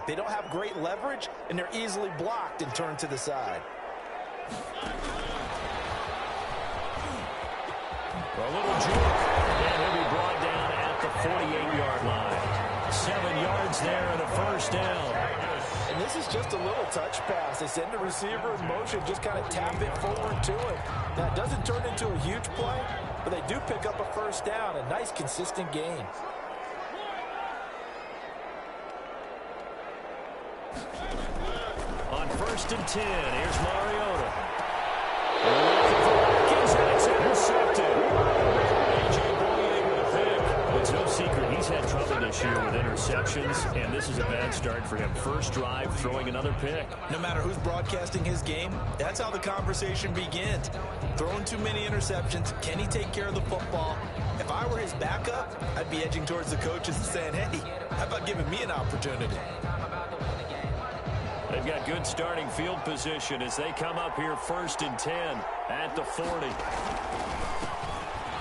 quarterback. They don't have great leverage, and they're easily blocked and turned to the side. A little juke, and he'll be brought down at the 48-yard line. 7 yards there and a first down. And this is just a little touch pass. They send the receiver in motion, just kind of tap it forward to him. Now, it doesn't turn into a huge play, but they do pick up a first down. A nice, consistent gain. On 1st and 10, here's Mariota. It's intercepted. A.J. Bouye with a pick. It's no secret he's had trouble this year with interceptions, and this is a bad start for him. First drive, throwing another pick. No matter who's broadcasting his game, that's how the conversation begins. Throwing too many interceptions, can he take care of the football? If I were his backup, I'd be edging towards the coaches and saying, hey, how about giving me an opportunity? They've got good starting field position as they come up here 1st and 10 at the 40.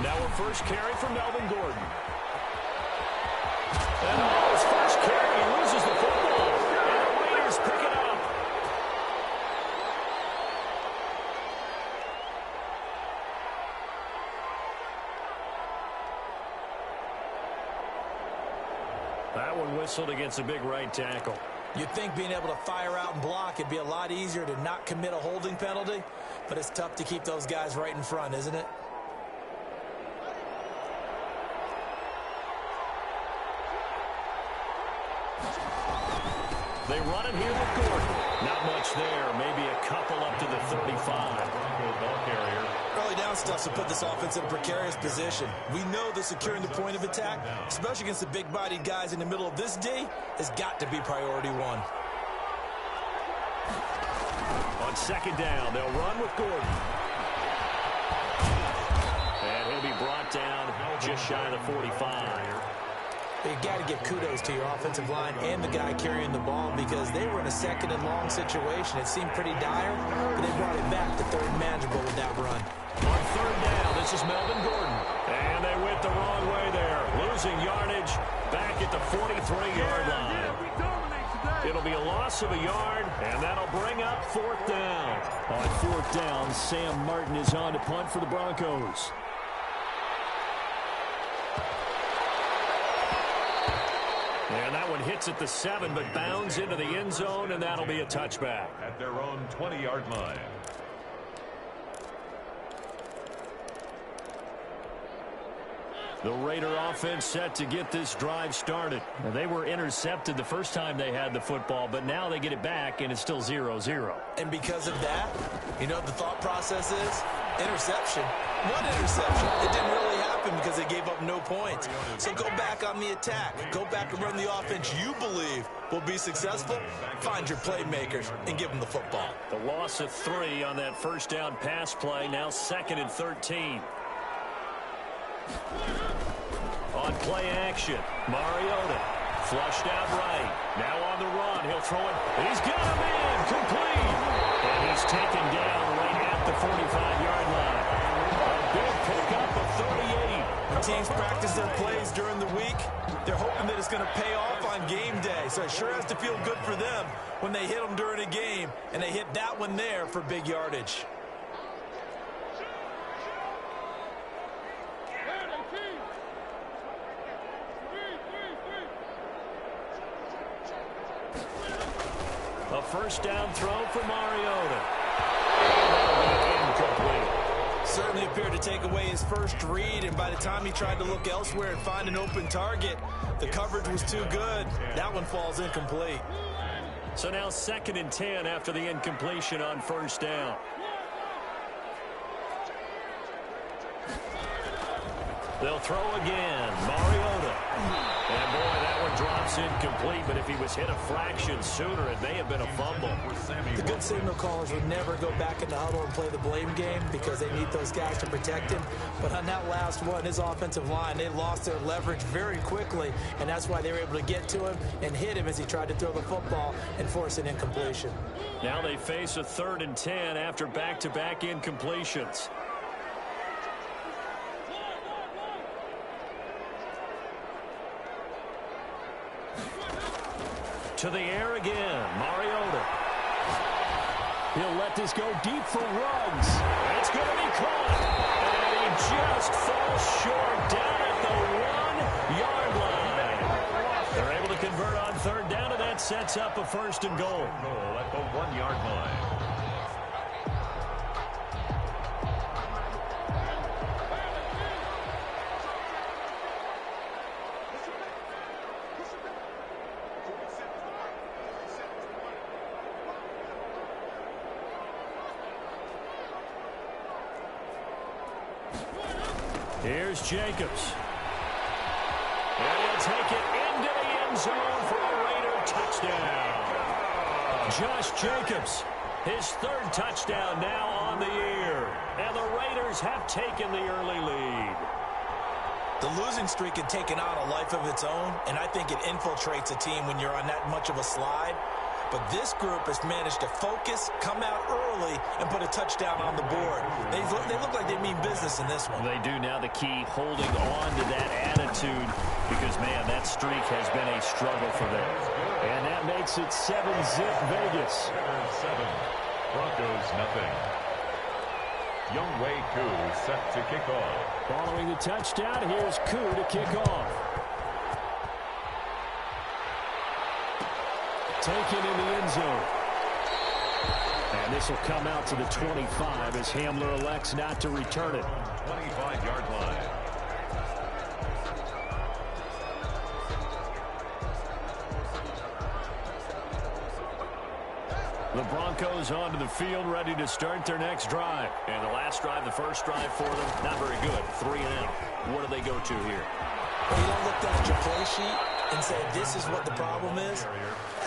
Now a first carry from Melvin Gordon. And his first carry, he loses the football. And the Raiders pick it up. That one whistled against a big right tackle. You'd think being able to fire out and block it'd be a lot easier to not commit a holding penalty, but it's tough to keep those guys right in front, isn't it? They run it here with Gordon. Not much there. Maybe a couple up to the 35. Early down stuff to put this offense in a precarious position. We know that securing the point of attack, especially against the big-bodied guys in the middle of this D, has got to be priority one. On 2nd down, they'll run with Gordon. And he'll be brought down just shy of the 45. You got to give kudos to your offensive line and the guy carrying the ball because they were in a 2nd and long situation. It seemed pretty dire, but they brought it back to 3rd and manageable with that run. On 3rd down, this is Melvin Gordon. And they went the wrong way there. Losing yardage back at the 43-yard line. It'll be a loss of a yard, and that'll bring up 4th down. On 4th down, Sam Martin is on to punt for the Broncos. And that one hits at the 7, but bounds into the end zone, and that'll be a touchback. At their own 20-yard line. The Raider offense set to get this drive started. Now, they were intercepted the first time they had the football, but now they get it back, and it's still 0-0. And because of that, you know what the thought process is? Interception. One interception. It didn't really happen because they gave up no points. So go back on the attack. Go back and run the offense you believe will be successful. Find your playmakers and give them the football. The loss of 3 on that first down pass play, now 2nd and 13. On play action, Mariota flushed out right. Now on the run, he'll throw it. He's got him in, complete. And he's taken down right at the 45-yard line. A big pickup of 38. When teams practice their plays during the week, they're hoping that it's going to pay off on game day. So it sure has to feel good for them when they hit them during a game, and they hit that one there for big yardage. A first down throw for Mariota. Incomplete. Certainly appeared to take away his first read, and by the time he tried to look elsewhere and find an open target, the coverage was too good. That one falls incomplete. So now 2nd and 10 after the incompletion on first down. They'll throw again. Mariota. And boy, that one drops incomplete, but if he was hit a fraction sooner, it may have been a fumble. The good signal callers would never go back in the huddle and play the blame game because they need those guys to protect him. But on that last one, his offensive line, they lost their leverage very quickly, and that's why they were able to get to him and hit him as he tried to throw the football and force an incompletion. Now they face a 3rd and 10 after back-to-back incompletions. to the air again. Mariota. He'll let this go deep for Ruggs. It's going to be caught. And he just falls short down at the 1-yard line. They're able to convert on third down, and that sets up a first and goal. Goal at the 1-yard line. Here's Jacobs. And he'll take it into the end zone for a Raider touchdown. Josh Jacobs, his third touchdown now on the year. And the Raiders have taken the early lead. The losing streak had taken on a life of its own, and I think it infiltrates a team when you're on that much of a slide. But this group has managed to focus, come out early, and put a touchdown on the board. They look like they mean business in this one. They do now. The key, holding on to that attitude, because, man, that streak has been a struggle for them. And that makes it 7-zip Vegas. 7, Broncos nothing. Younghoe Koo set to kick off. Following the touchdown, here's Koo to kick off. Taken in the end zone. And this will come out to the 25 as Hamler elects not to return it. 25-yard line. The Broncos onto the field, ready to start their next drive. And the last drive, the first drive for them, not very good. 3 and out. What do they go to here? Well, you don't look down at your play sheet and say, this is what the problem is.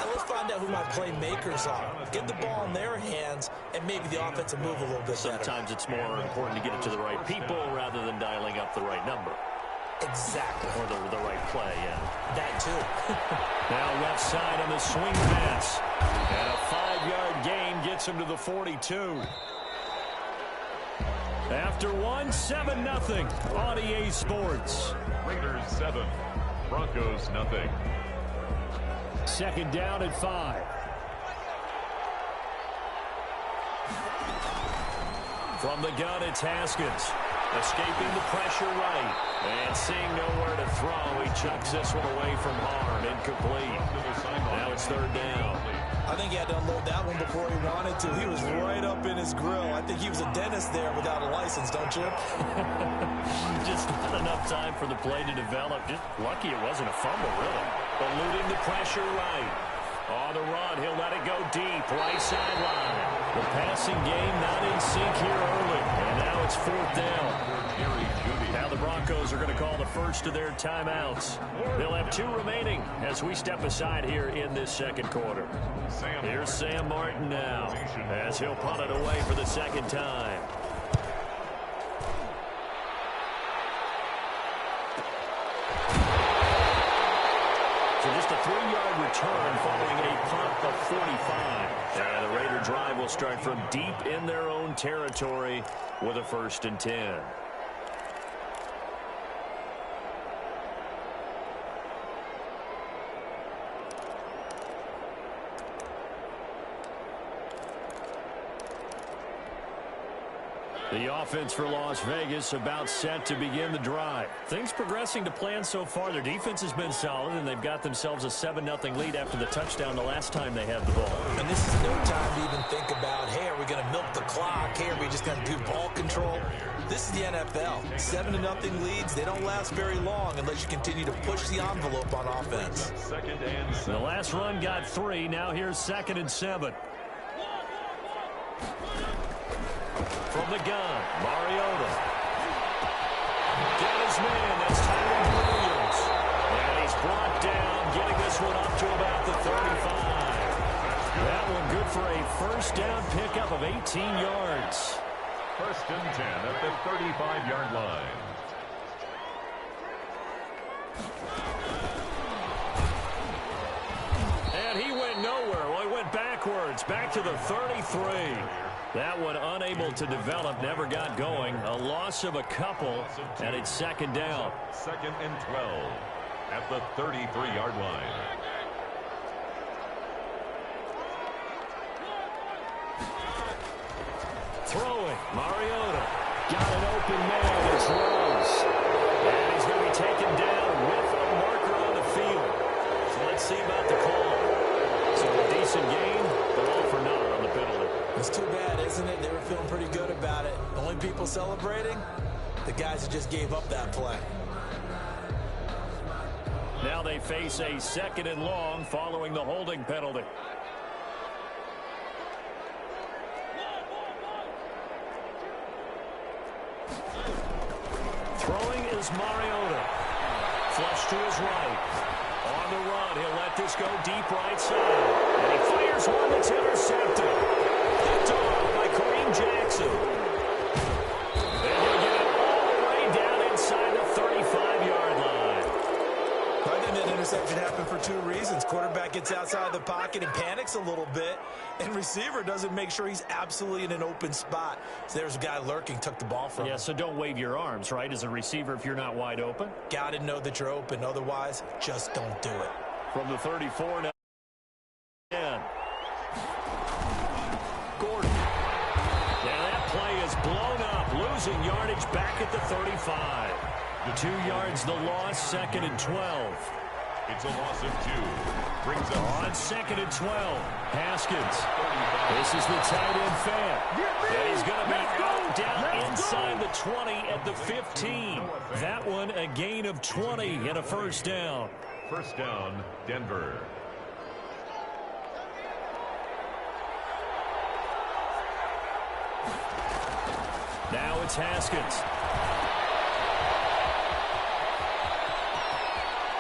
Let's find out who my playmakers are. Get the ball in their hands, and maybe the offense will move a little bit better. Sometimes it's more important to get it to the right people rather than dialing up the right number. Exactly. Or the right play, yeah. That too. Now left side on the swing pass. And a 5-yard gain gets him to the 42. After one, 7-0 on EA Sports. Raiders 7, Broncos nothing. Second down at 5. From the gun, it's Haskins. Escaping the pressure right. And seeing nowhere to throw, he chucks this one away from harm. Incomplete. Now it's third down. I think he had to unload that one before he wanted to. He was right up in his grill. I think he was a dentist there without a license, don't you? Just not enough time for the play to develop. Just lucky it wasn't a fumble, really. Eluding the pressure right. On the run, he'll let it go deep. Right sideline. The passing game not in sync here early. And now it's fourth down. Now the Broncos are going to call the first of their timeouts. They'll have 2 remaining as we step aside here in this second quarter. Here's Sam Martin now as he'll punt it away for the second time. So just a 3-yard return following a punt of 45. And the Raider drive will start from deep in their own territory with a 1st and 10. The offense for Las Vegas about set to begin the drive. Things progressing to plan so far. Their defense has been solid, and they've got themselves a 7-0 lead after the touchdown the last time they had the ball. And this is no time to even think about, hey, are we going to milk the clock? Hey, are we just going to do ball control? This is the NFL. 7-0 leads, they don't last very long unless you continue to push the envelope on offense. Second and 7. The last run got 3. Now here's 2nd and 7. From the gun, Mariota. Got his man, that's Tyrone Williams. And he's brought down, getting this one up to about the 35. That one good for a first down pickup of 18 yards. 1st and 10 at the 35-yard line. And he went nowhere. Well, he went backwards, back to the 33. That one unable to develop, never got going. A loss of a couple, and it's 2nd down. 2nd and 12 at the 33-yard line. throwing. Mariota got an open man. It's Rose. And he's going to be taken down with a marker on the field. So let's see about the call. So a decent gain, but all for naught on the penalty. It's too bad, isn't it? They were feeling pretty good about it. The only people celebrating, the guys who just gave up that play. Now they face a 2nd and long following the holding penalty. Throwing is Mariota. Flush to his right. On the run, he'll let this go deep right side. And he fires one that's intercepted. Picked off by Kareem Jackson. And he'll get it all the way down inside the 35-yard line. I think that interception happened for 2 reasons. Quarterback gets outside the pocket and panics a little bit, and receiver doesn't make sure he's absolutely in an open spot. So there's a guy lurking, took the ball from him. Yeah, so don't wave your arms, right, as a receiver if you're not wide open. Got to know that you're open. Otherwise, just don't do it. From the 34 now. Gordon. Now that play is blown up, losing yardage back at the 35. The 2 yards, the loss, 2nd and 12. It's a loss of 2. Brings up on 2nd and 12. Haskins. This is the tight end fan. And he's going to be out down inside the 20 at the 15. That one a gain of 20 and a first down. First down, Denver. Now it's Haskins.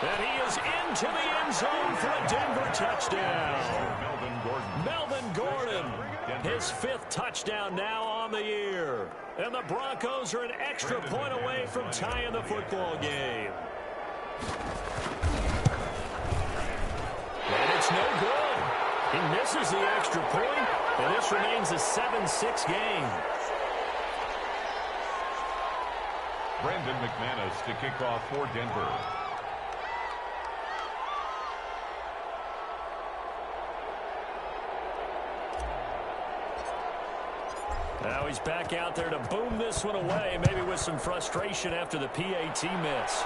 And he is into the end zone for a Denver touchdown. Melvin Gordon, his 5th touchdown now on the year. And the Broncos are an extra point away from tying the football game. And it's no good. He misses the extra point, and this remains a 7-6 game. Brandon McManus to kick off for Denver. Now he's back out there to boom this one away, maybe with some frustration after the PAT miss.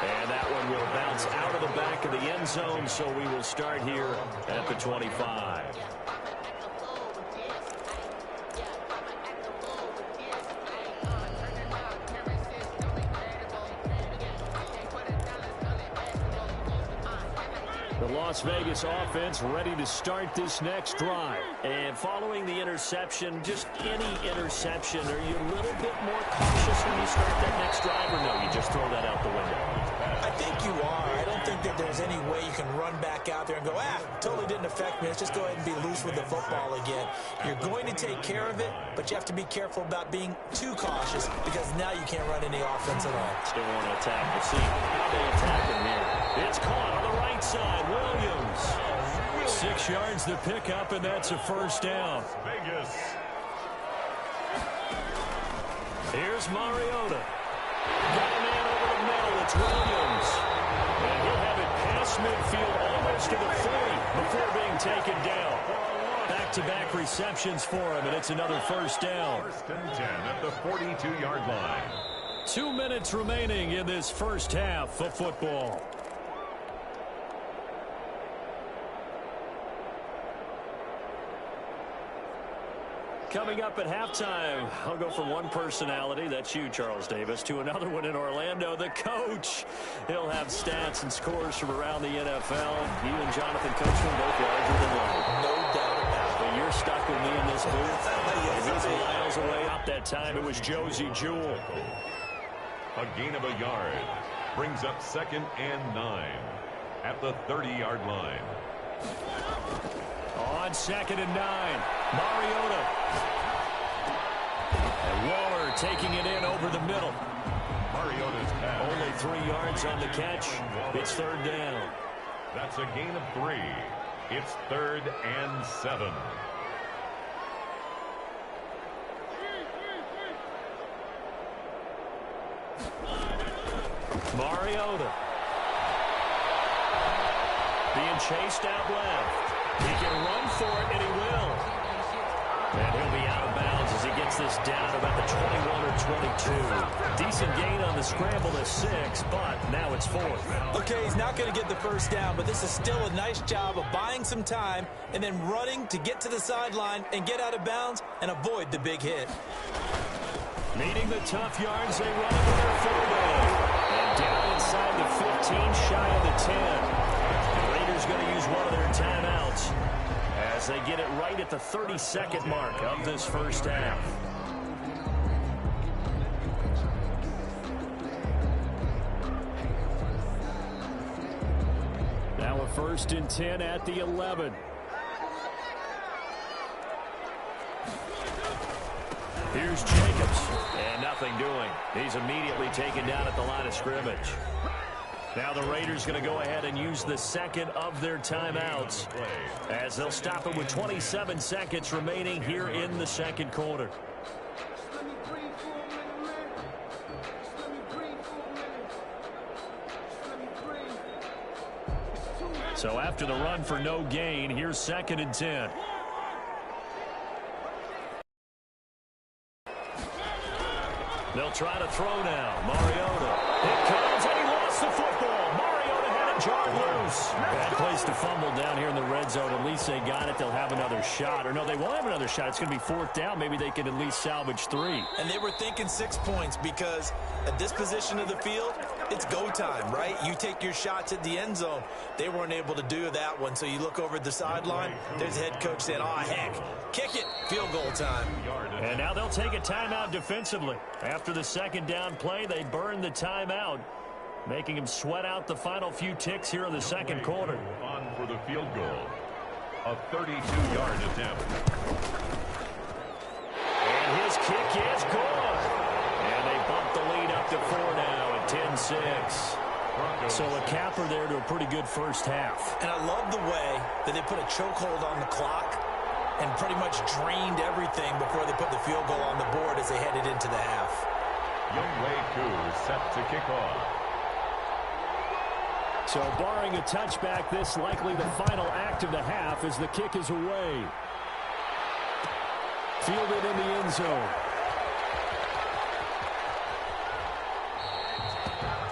And that one will bounce out of the back of the end zone, so we will start here at the 25. The Las Vegas offense ready to start this next drive. And following the interception, just any interception, are you a little bit more cautious when you start that next drive, or no, you just throw that out the window? I think you are. I don't think that there's any way you can run back out there and go, totally didn't affect me. Let's just go ahead and be loose with the football again. You're going to take care of it, but you have to be careful about being too cautious because now you can't run any offense at all. Still want to attack. Let's see how they attack him here. It's caught on the right side. Williams. 6 yards to pick up, and that's a first down. Vegas. Here's Mariota. Got a man over the middle. It's Williams. And he'll have it past midfield almost to the 40 before being taken down. Back-to-back receptions for him, and it's another first down. First and 10 at the 42-yard line. 2 minutes remaining in this first half of football. Coming up at halftime, I'll go from one personality, that's you, Charles Davis, to another one in Orlando, the coach. He'll have stats and scores from around the NFL. You and Jonathan Coachman both larger than life. No doubt about it. But you're stuck with me in this booth. And he's miles away. Up that time, it was Josie Jewell. A gain of a yard. Brings up 2nd and 9 at the 30-yard line. On 2nd and 9, Mariota. And Waller taking it in over the middle. Mariota's pass. Only 3 yards on the catch. It's 3rd down. That's a gain of 3. It's 3rd and 7. Mariota. Being chased out left. He can run for it, and he will. And he'll be out of bounds as he gets this down to about the 21 or 22. Decent gain on the scramble to 6, but now it's 4th. Okay, he's not going to get the first down, but this is still a nice job of buying some time and then running to get to the sideline and get out of bounds and avoid the big hit. Needing the tough yards, they run into their fullback. And down inside the 15, shy of the 10. The Raiders going to use one of their timeouts as they get it right at the 30-second mark of this first half. Now a 1st and 10 at the 11. Here's Jacobs, and nothing doing. He's immediately taken down at the line of scrimmage. Now the Raiders going to go ahead and use the second of their timeouts as they'll stop it with 27 seconds remaining here in the second quarter. So after the run for no gain, here's 2nd and 10. They'll try to throw now. Mariota. It comes, and he lost the football. Mariota had it jarred loose. Bad place to fumble down here in the red zone. At least they got it. They'll have another shot. Or no, they won't have another shot. It's going to be 4th down. Maybe they can at least salvage 3. And they were thinking 6 points because at this position of the field, it's go time, right? You take your shots at the end zone. They weren't able to do that one. So you look over at the sideline. There's the head coach saying, oh, heck, kick it. Field goal time. And now they'll take a timeout defensively. After the 2nd down play, they burn the timeout, making him sweat out the final few ticks here in the second quarter. On for the field goal. A 32-yard attempt. And his kick is good. And they bump the lead up to 4 now at 10-6. So a capper there to a pretty good first half. And I love the way that they put a chokehold on the clock and pretty much drained everything before they put the field goal on the board as they headed into the half. Younghoe Koo set to kick off. So barring a touchback, this likely the final act of the half as the kick is away. Fielded in the end zone.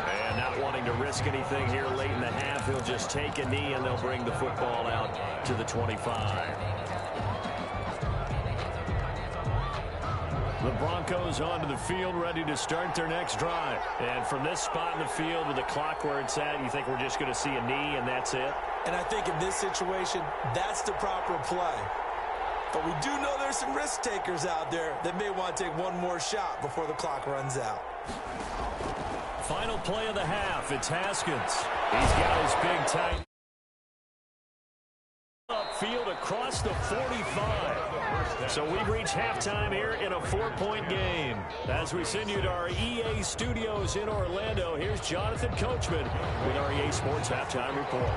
And not wanting to risk anything here late in the half, he'll just take a knee and they'll bring the football out to the 25. The Broncos onto the field, ready to start their next drive. And from this spot in the field with the clock where it's at, you think we're just going to see a knee and that's it? And I think in this situation, that's the proper play. But we do know there's some risk takers out there that may want to take one more shot before the clock runs out. Final play of the half, it's Haskins. He's got his big tight upfield across the 45. So we reach halftime here in a 4-point game. As we send you to our EA studios in Orlando, here's Jonathan Coachman with our EA Sports Halftime Report.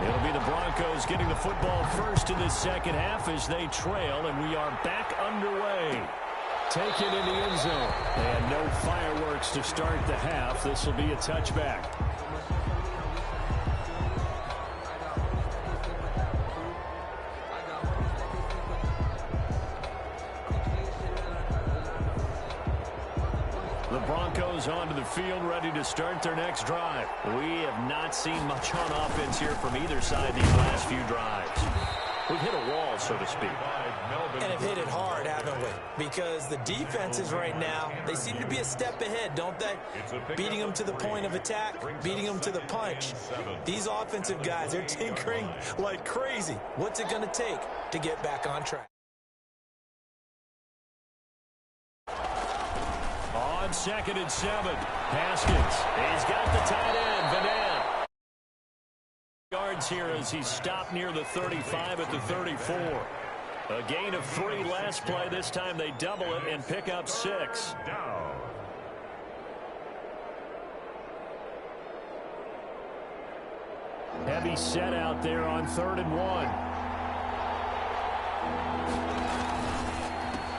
It'll be the Broncos getting the football first in this second half as they trail, and we are back underway. Taken in the end zone. And no fireworks to start the half. This will be a touchback. The Broncos onto the field, ready to start their next drive. We have not seen much on offense here from either side these last few drives. We've hit a wall, so to speak. And have hit it hard, haven't we? Because the defenses right now, they seem to be a step ahead, don't they? Beating them to the point of attack, beating them to the punch. These offensive guys, they're tinkering like crazy. What's it going to take to get back on track? On 2nd and 7, Haskins. He's got the tight end, Vanette. Yards here as he's stopped near the 35 at the 34. A gain of 3 last play. This time they double it and pick up 6. Heavy set out there on 3rd and 1.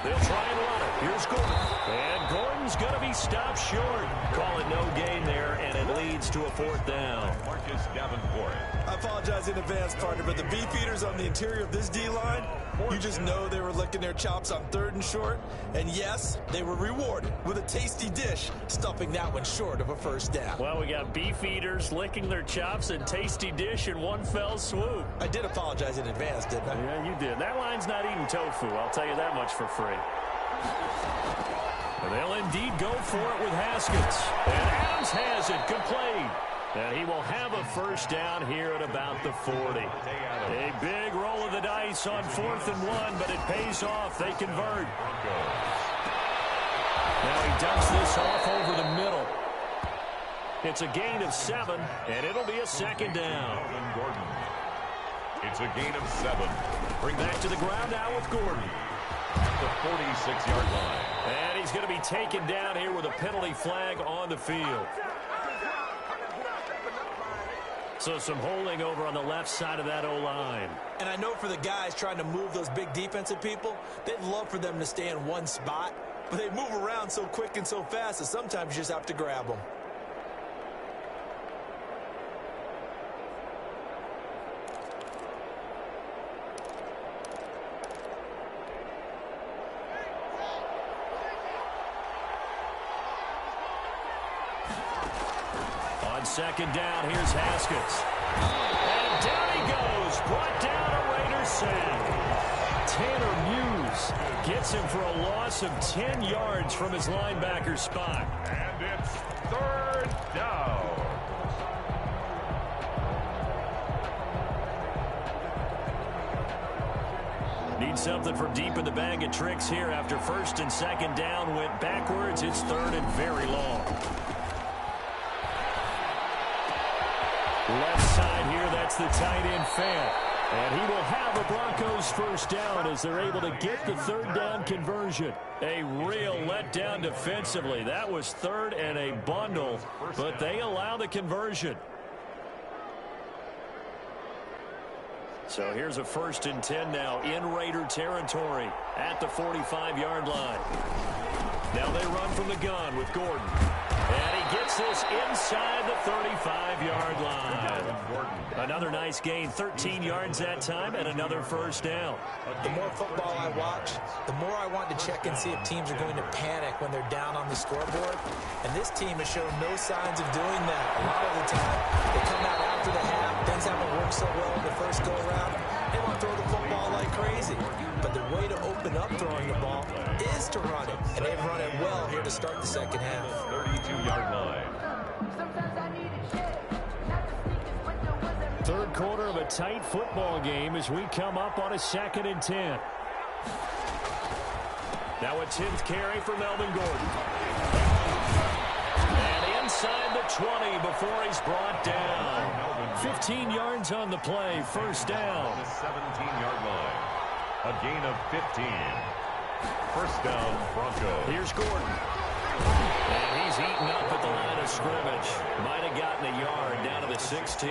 They'll try and run it. Here's Gordon. And Gordon's going to be stopped short. Call it no gain there, and it leads to a 4th down. Marcus Davenport. I've apologize in advance, partner, but the beefeaters on the interior of this D-line, you just know they were licking their chops on 3rd and short. And yes, they were rewarded with a tasty dish, stuffing that one short of a first down. Well, we got beefeaters licking their chops and tasty dish in one fell swoop. I did apologize in advance, didn't I? Yeah, you did. That line's not eating tofu, I'll tell you that much for free. And they'll indeed go for it with Haskins. And Adams has it, complete. And he will have a first down here at about the 40. A big roll of the dice on 4th and 1, but it pays off. They convert. Now he dumps this off over the middle. It's a gain of 7, and it'll be a second down. It's a gain of 7. Bring back to the ground now with Gordon. At the 46-yard line. And he's going to be taken down here with a penalty flag on the field. So some holding over on the left side of that O-line. And I know for the guys trying to move those big defensive people, they'd love for them to stay in one spot, but they move around so quick and so fast that sometimes you just have to grab them. Second down, here's Haskins. And down he goes, brought down a Raiders sack. Tanner Muse gets him for a loss of 10 yards from his linebacker spot. And it's 3rd down. Need something from deep in the bag of tricks here after 1st and 2nd down went backwards. It's 3rd and very long. Left side here, that's the tight end Fant. And he will have a Broncos first down as they're able to get the 3rd down conversion. A real letdown defensively. That was 3rd and a bundle, but they allow the conversion. So here's a 1st and 10 now in Raider territory at the 45-yard line. Now they run from the gun with Gordon. And he gets this inside the 35-yard line. Another nice gain, 13 yards that time, and another first down. The more football I watch, the more I want to check and see if teams are going to panic when they're down on the scoreboard. And this team has shown no signs of doing that. A lot of the time, they come out after the half. Things haven't worked so well in the first go-around. They want to throw the football like crazy. But the way to open up throwing the ball is to run it. And they've run it well here to start the second half. 32-yard line. Third quarter of a tight football game as we come up on a 2nd and 10. Now a 10th carry for Melvin Gordon. And inside the 20 before he's brought down. 15 yards on the play, first down. The 17-yard line. A gain of 15. First down, Broncos. Here's Gordon. And he's eaten up at the line of scrimmage. Might have gotten a yard down to the 16.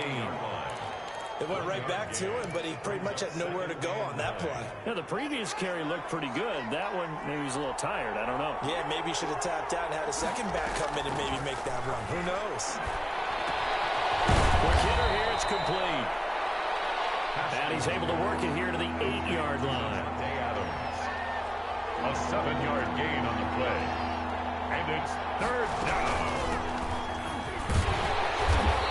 It went right back to him, but he pretty much had nowhere to go on that play. Yeah, the previous carry looked pretty good. That one, maybe he's a little tired. I don't know. Yeah, maybe he should have tapped out and had a second back come in and maybe make that run. Who knows? Quick hitter here, it's complete. And he's able to work it here to the 8-yard line. A 7-yard gain on the play. And it's 3rd down.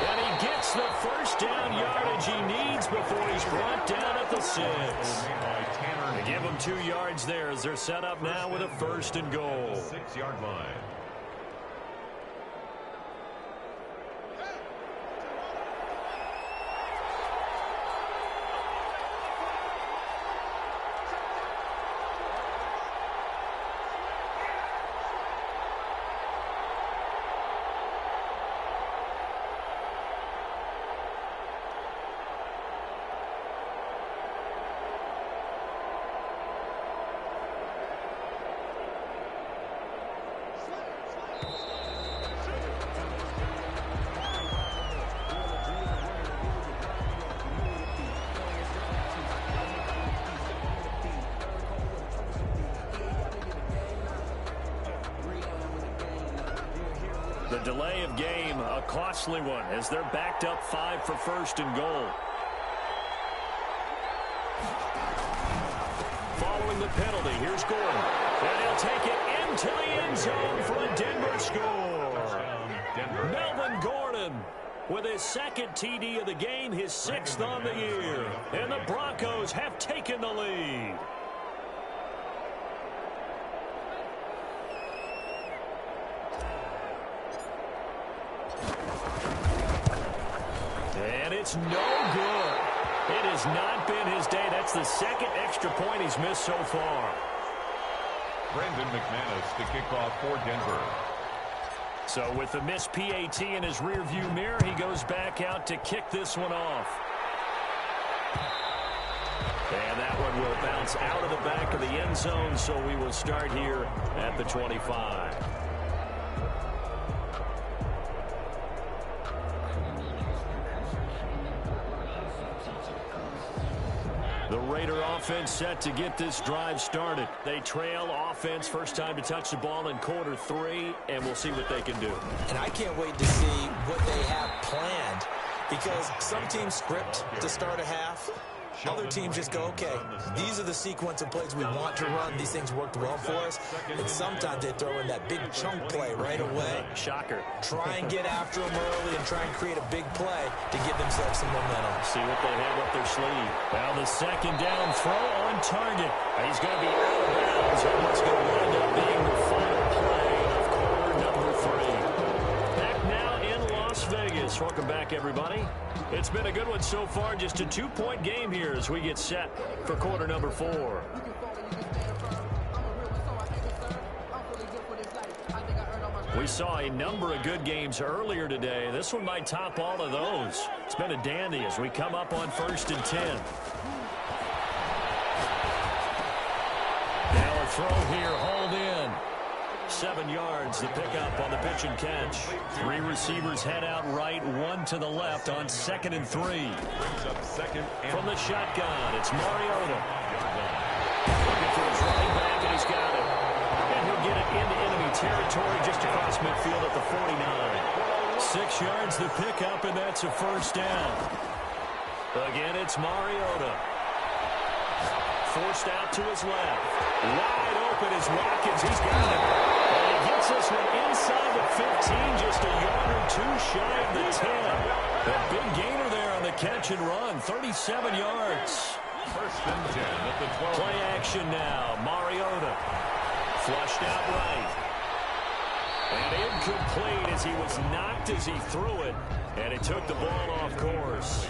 And he gets the first down yardage he needs before he's brought down at the 6. They give him 2 yards there as they're set up now with a 1st and goal. 6-yard line. The delay of game, a costly one, as they're backed up 5 for 1st and goal. Following the penalty, here's Gordon. And he'll take it into the end zone for a Denver score. Melvin Gordon with his second TD of the game, his 6th on the year. And the Broncos have taken the lead. And it's no good. It has not been his day. That's the second extra point he's missed so far. Brandon McManus to kick off for Denver. So with the missed PAT in his rearview mirror, he goes back out to kick this one off. And that one will bounce out of the back of the end zone, so we will start here at the 25. The Raider offense set to get this drive started. They trail offense, first time to touch the ball in quarter 3, and we'll see what they can do. And I can't wait to see what they have planned, because some teams script to start a half. Other teams just go, okay, these are the sequence of plays we want to run. These things worked well for us. And sometimes they throw in that big chunk play right away. Shocker. Try and get after them early and try and create a big play to give themselves some momentum. See what they have up their sleeve. Well, the second down throw on target. He's going to be out of bounds on what's going to wind up being the final play of quarter number 3. Back now in Las Vegas. Welcome back, everybody. It's been a good one so far. Just a 2-point game here as we get set for quarter number 4. We saw a number of good games earlier today. This one might top all of those. It's been a dandy as we come up on 1st and 10. Now a throw here, hauled in. 7 yards, the pickup on the pitch and catch. 3 receivers head out right, 1 to the left on 2nd and 3. From the shotgun, it's Mariota. Looking for his running back, and he's got it. And he'll get it into enemy territory just across midfield at the 49. 6 yards, the pickup, and that's a first down. Again, it's Mariota. Forced out to his left. Wide open is Watkins. He's got it. And he gets this one inside the 15, just a yard or 2 shy of the 10. A big gainer there on the catch and run, 37 yards. 1st and 10 at the 12. Play action now. Mariota. Flushed out right. And incomplete as he was knocked as he threw it. And it took the ball off course.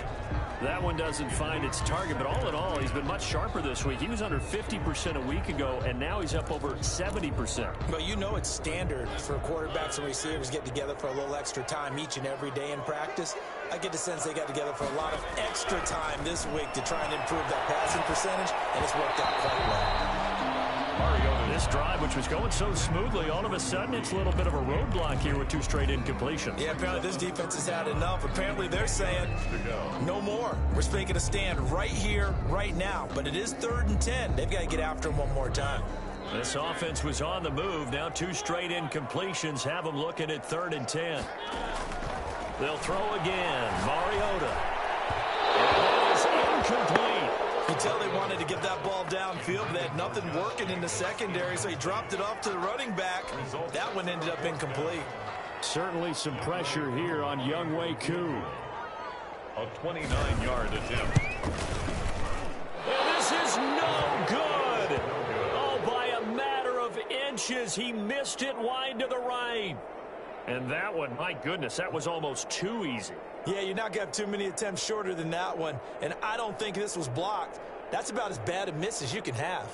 That one doesn't find its target, but all in all, he's been much sharper this week. He was under 50% a week ago, and now he's up over 70%. But you know it's standard for quarterbacks and receivers get together for a little extra time each and every day in practice. I get the sense they got together for a lot of extra time this week to try and improve that passing percentage, and it's worked out quite well. This drive, which was going so smoothly, all of a sudden it's a little bit of a roadblock here with 2 straight incompletions. Yeah, apparently this defense has had enough. Apparently they're saying no more. We're making a stand right here, right now. But it is 3rd and 10. They've got to get after him one more time. This offense was on the move. Now 2 straight incompletions have them looking at 3rd and 10. They'll throw again. Mariota. And it is incomplete. You tell they wanted to get that ball downfield, but they had nothing working in the secondary, so he dropped it off to the running back. That one ended up incomplete. Certainly some pressure here on Younghoe Koo. A 29-yard attempt. And this is no good. Oh, by a matter of inches, he missed it wide to the right. And that one, my goodness, that was almost too easy. Yeah, you're not going to have too many attempts shorter than that one. And I don't think this was blocked. That's about as bad a miss as you can have.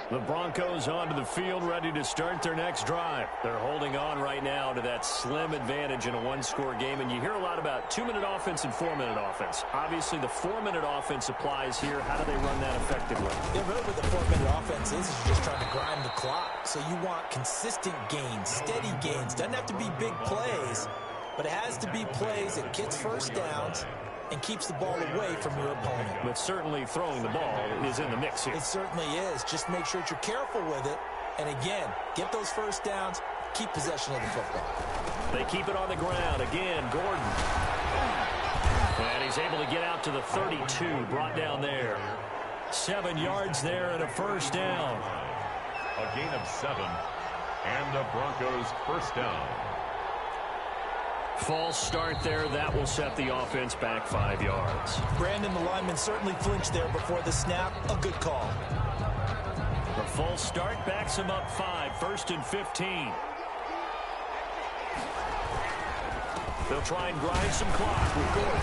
The Broncos onto the field, ready to start their next drive. They're holding on right now to that slim advantage in a 1-score game. And you hear a lot about 2-minute offense and 4-minute offense. Obviously, the 4-minute offense applies here. How do they run that effectively? Yeah, really what the 4-minute offense is you're just trying to grind the clock. So you want consistent gains, steady gains. Doesn't have to be big plays, but it has to be plays that gets first downs and keeps the ball away from your opponent. But certainly throwing the ball is in the mix here. It certainly is. Just make sure that you're careful with it. And again, get those first downs, keep possession of the football. They keep it on the ground. Again, Gordon. And he's able to get out to the 32, brought down there. 7 yards there and a first down. A gain of 7, and the Broncos first down. False start there. That will set the offense back 5 yards. Brandon, the lineman, certainly flinched there before the snap. A good call. The false start backs him up 5, 1st and 15. They'll try and grind some clock with Gordon.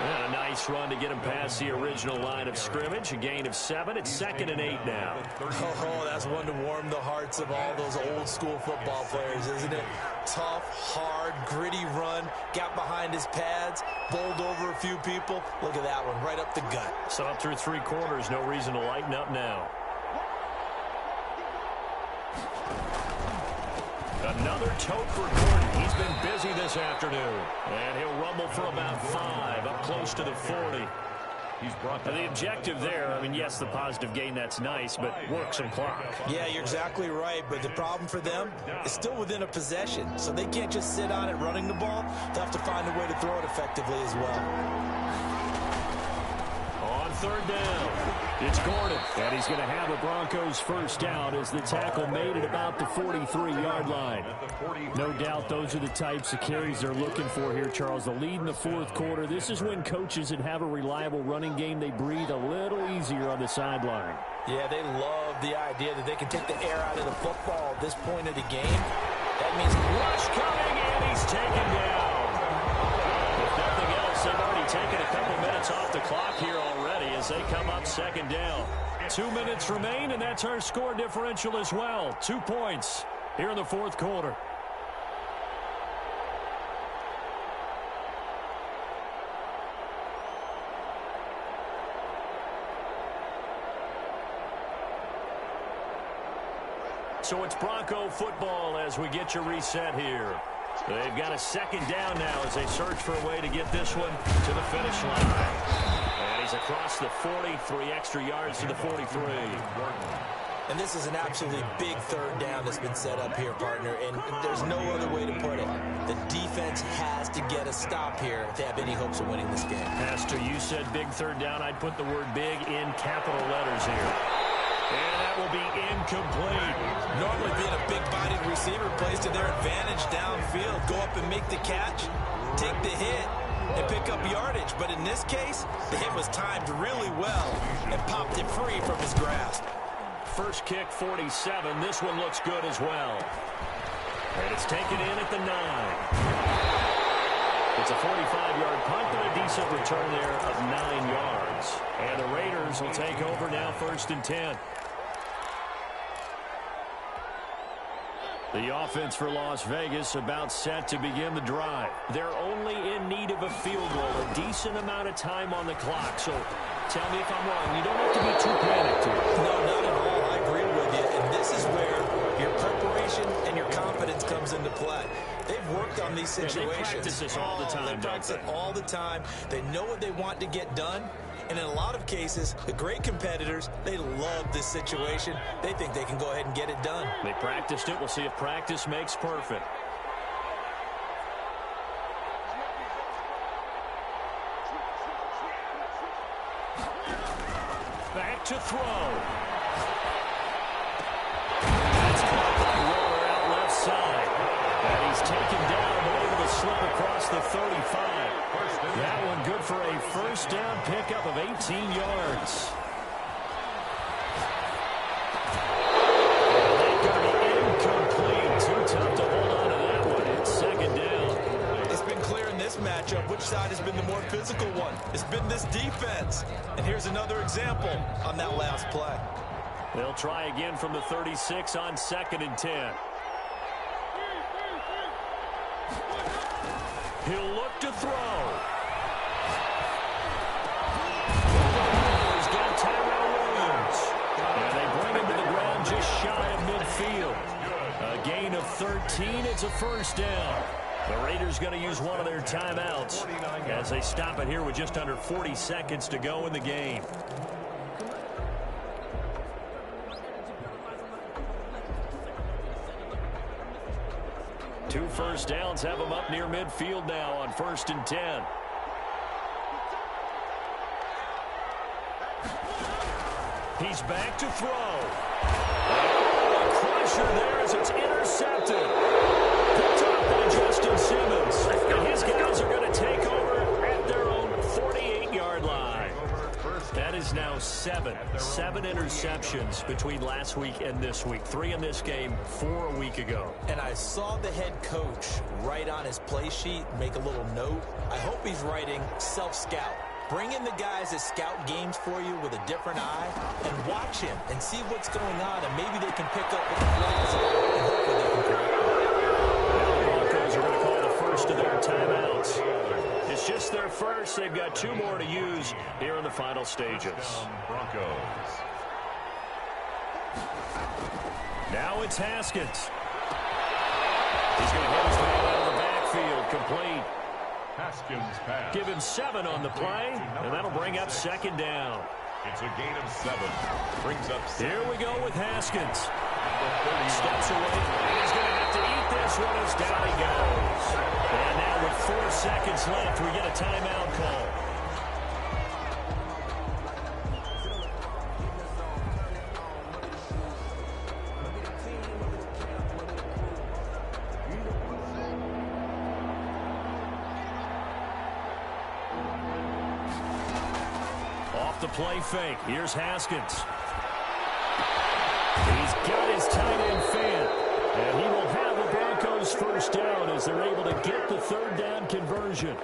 And a nice run to get him past the original line of scrimmage. A gain of 7. It's 2nd and 8 now. Oh, that's one to warm the hearts of all those old school football players, isn't it? Tough, hard, gritty run. Got behind his pads, bowled over a few people. Look at that one, right up the gut. So up through 3 quarters, no reason to lighten up now. Another tote for Gordon. He's been busy this afternoon. And he'll rumble for about 5, up close to the 40. He's brought the objective there, I mean, yes, the positive gain, that's nice, but work some clock. Yeah, you're exactly right, but the problem for them is still within a possession, so they can't just sit on it running the ball. They'll have to find a way to throw it effectively as well. On 3rd down, it's Gordon, and he's going to have a Broncos first down as the tackle made at about the 43-yard line. No doubt those are the types of carries they're looking for here, Charles. The lead in the 4th quarter. This is when coaches that have a reliable running game, they breathe a little easier on the sideline. Yeah, they love the idea that they can take the air out of the football at this point of the game. That means rush coming, and he's taken down. If nothing else, they've already taken a couple minutes off the clock here already as they come up 2nd down. 2 minutes remain, and that's our score differential as well. 2 points here in the 4th quarter. So it's Bronco football as we get you reset here. They've got a 2nd down now as they search for a way to get this one to the finish line. And he's across the 40, 3 extra yards to the 43. And this is an absolutely big 3rd down that's been set up here, partner, and there's no other way to put it. The defense has to get a stop here if they have any hopes of winning this game. Pastor, you said big 3rd down. I'd put the word big in capital letters here. And that will be incomplete. Normally being a big-bodied receiver plays to their advantage downfield. Go up and make the catch, take the hit, and pick up yardage. But in this case, the hit was timed really well and popped it free from his grasp. First kick, 47. This one looks good as well. And it's taken in at the 9. It's a 45-yard punt, but a decent return there of 9 yards. And the Raiders will take over now 1st and 10. The offense for Las Vegas about set to begin the drive. They're only in need of a field goal, a decent amount of time on the clock. So tell me if I'm wrong. You don't have to be too panicked here. No, not at all. I agree with you. And this is where your preparation and your confidence comes into play. They've worked on these situations. They practice this all the time. They practice it all the time. They know what they want to get done. And in a lot of cases, the great competitors, they love this situation. They think they can go ahead and get it done. They practiced it. We'll see if practice makes perfect. Back to throw. That's caught by Waller out left side. And he's taken down, but able to slip across the 35. That one good for a first down pickup of 18 yards. And that's going to be incomplete. Too tough to hold on to that one. It's 2nd down. It's been clear in this matchup which side has been the more physical one. It's been this defense. And here's another example on that last play. They'll try again from the 36 on 2nd and 10. He'll look to throw. He's got Tyrell Williams. And they bring him to the ground just shy of midfield. A gain of 13. It's a first down. The Raiders going to use one of their timeouts as they stop it here with just under 40 seconds to go in the game. Two first downs have them up near midfield now on 1st and 10. He's back to throw. Oh, a crusher there as it's intercepted. Picked up by Justin Simmons. And his guys are going to take over at their own 48-yard line. That is now seven interceptions between last week and this week. 3 in this game, 4 a week ago. And I saw the head coach write on his play sheet, make a little note. I hope he's writing self-scout. Bring in the guys that scout games for you with a different eye and watch him and see what's going on, and maybe they can pick up what the flaws are, and hopefully they can correct them. Now the Broncos are going to call the first of their timeouts. It's just their first. They've got 2 more to use here in the final stages. Broncos. Now it's Haskins. He's going to hit his man out of the backfield, complete. Haskins pass. Give him 7 on the play, and that'll bring up 2nd down. It's a gain of 7. Brings up 7. Here we go with Haskins. Steps away. He's going to have to eat this one as down he goes. And now with 4 seconds left, we get a timeout call. The play fake. Here's Haskins. He's got his tight end fan. And he will have the Broncos first down as they're able to get the 3rd down conversion.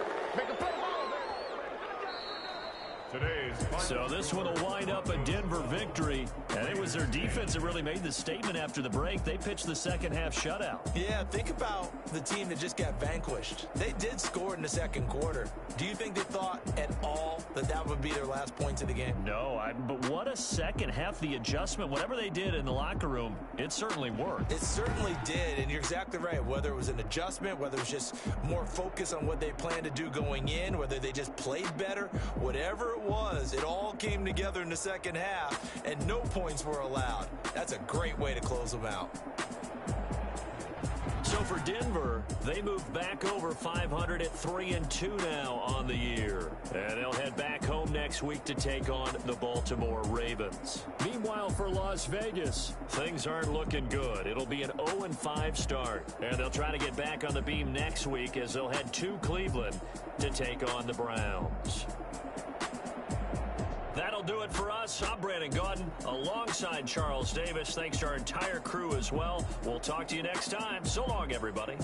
So this one will wind up a Denver victory. And it was their defense that really made the statement after the break. They pitched the second half shutout. Yeah, think about the team that just got vanquished. They did score in the 2nd quarter. Do you think they thought at all that that would be their last points of the game? No, but what a second half. The adjustment, whatever they did in the locker room, it certainly worked. It certainly did, and you're exactly right. Whether it was an adjustment, whether it was just more focus on what they planned to do going in, whether they just played better, whatever it was, it all came together in the 2nd half, and no points were allowed. That's a great way to close them out. So for Denver, they move back over 500 at 3-2 now on the year. And they'll head back home next week to take on the Baltimore Ravens. Meanwhile, for Las Vegas, things aren't looking good. It'll be an 0-5 start. And they'll try to get back on the beam next week as they'll head to Cleveland to take on the Browns. That'll do it for us. I'm Brandon Gaudin alongside Charles Davis. Thanks to our entire crew as well. We'll talk to you next time. So long, everybody.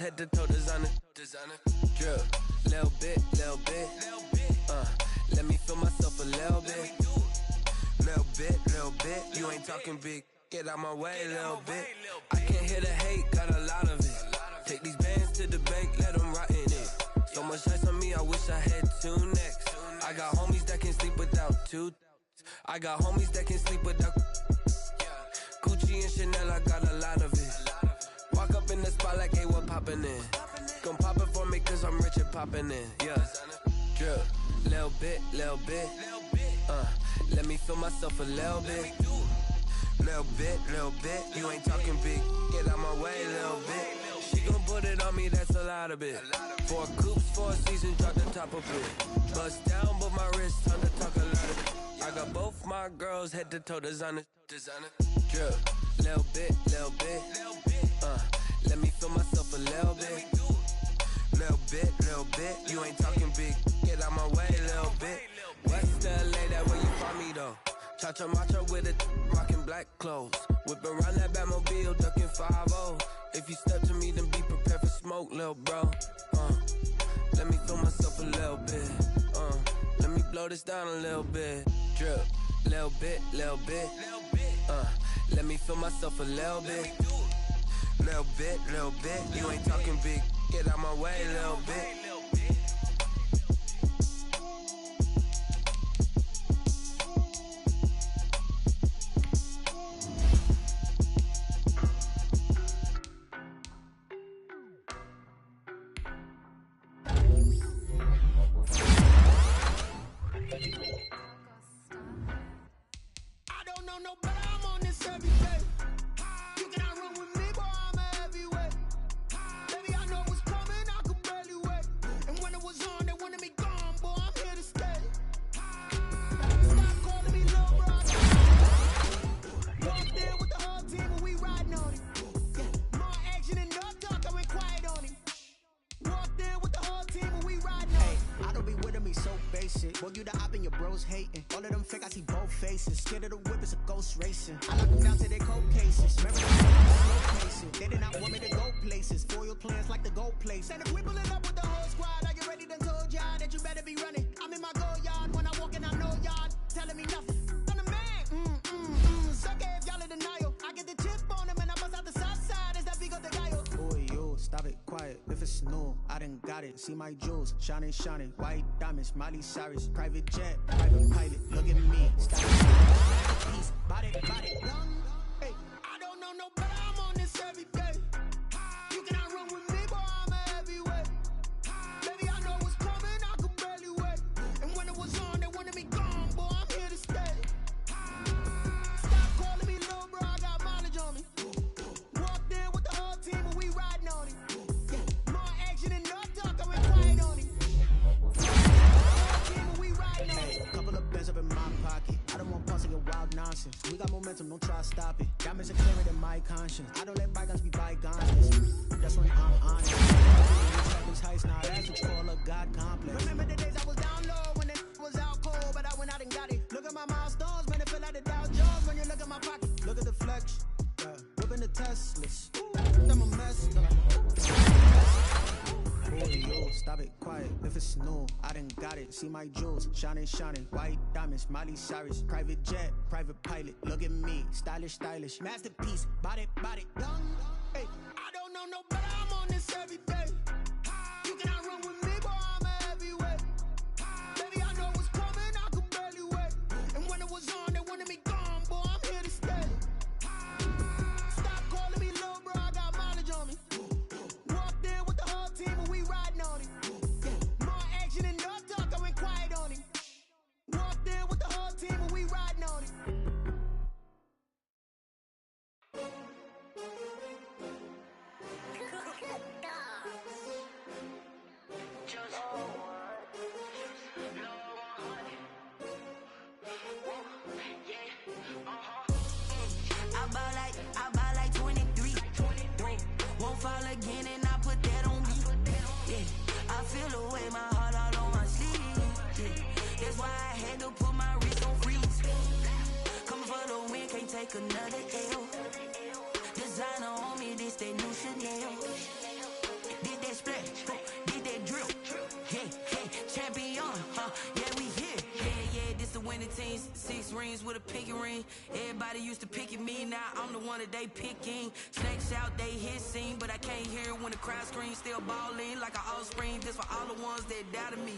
Head to toe designer. Drip, little bit. Let me feel myself a little bit. You ain't talking big. Get out my way, little bit. I can't hear the hate, got a lot of it. Take these bands to the bank, let them rot in it. So much ice on me, I wish I had 2 necks. I got homies that can sleep without 2. I got homies that can sleep without Gucci and Chanel, I got a lot of it. Walk up in the spot like, hey, what poppin' in? Gon' pop it for me cause I'm rich and poppin' in. Yeah. Drip, little bit. Let me feel myself a little bit. Little bit. You ain't talking big. Get out my way, little bit. She gon' put it on me, that's a lot of it. 4 coops, 4 seasons, drop the top of it. Bust down, but my wrist, time to talk a lot of it. I got both my girls head to toe designer. Drip, little bit. Let me feel myself a little bit. Little bit. You ain't talking big. Get out my way, little bit. West LA, that where you find me though. Cha-cha matcha with it, rockin' black clothes. With Whip around that Batmobile, ducking 5-0. If you step to me, then be prepared for smoke, lil' bro. Let me feel myself a little bit. Let me blow this down a little bit. Drip, little bit, little bit. Let me feel myself a little bit. Little bit, little bit. You ain't talking big. Get out my way, little bit. Boy, you the op and your bros hating. All of them fake, I see both faces. Scared of the whip, it's a ghost racing. I lock them down to their cold cases. Remember slow cases. They did not want me to go places. Foil plans like the gold place. And if we pulling up with the whole squad, are you ready? Done told y'all that you better be running. I'm in my go yard. When I walk in, I know y'all telling me nothing. I'm the man. Suck it if y'all in denial. I get the chip on them and I bust out the south side. Is that Vigo de Gallo? Boy, yo, stop it, quiet. If it's new, I done got it. See my jewels, shining, shining. White diamonds, Miley Cyrus. Private jet, private pilot. Look at me, style, piece, body, young. Hey, I don't know no better. I'm on this every day. You cannot run with me, boy. I'm a heavyweight. Baby, I know what's coming. I could barely wait. And when it was on, they wanted me gone, boy. I'm here to stay. Stop calling me little bro. I got mileage on me. Walked in with the whole team and we riding on it. Yeah, more action and no talk. I went quiet on it. Couple of bands up in my pocket. I don't want pussy and wild nonsense. We got momentum, don't try to stop it. Diamonds are clearer than my conscience. I don't let bygones be bygones. That's when I'm honest. These heights, now that's what you call a God complex. Remember the days I was down low when it was out cold, but I went out and got it. Look at my milestones, man, it feel like the Dow Jones when you look at my pocket. Look at the flex, whipping the Teslas. I'm a mess. Boy, yo, stop it, quiet. If it's new, I done got it. See my jewels, shining, shining. White diamonds, Miley Cyrus. Private jet, private pilot. Look at me, stylish, stylish. Masterpiece, body, young. Hey, I don't know no better. I'm on this every day. You cannot run with me, boy. I'm a heavyweight. Baby, I know what's coming. I could barely wait. And when it was on, they wanted me gone, boy. I'm here to stay. Stop calling me little bro. I got mileage on me. Walked in with the whole team and we riding on it. Yeah, more action and no talk. I went quiet on it. Walked in with the whole team and we riding on it. I buy like 23. Won't fall again and I put that on me. Yeah, I feel the way, my heart all on my sleeve. Yeah, that's why I had to put my wrist on freeze. Coming for the win, can't take another L. Designer on me, this that new Chanel. Did that splash, did that drill. Yeah, champion, yeah, we here. Yeah, this the winning team. 6 rings with a pinky ring. Everybody used to pick at me, now I'm the one that they picking. Snakes out, they hit scene, but I can't hear it when the crowd screams. Still balling like an offspring. This for all the ones that doubted me.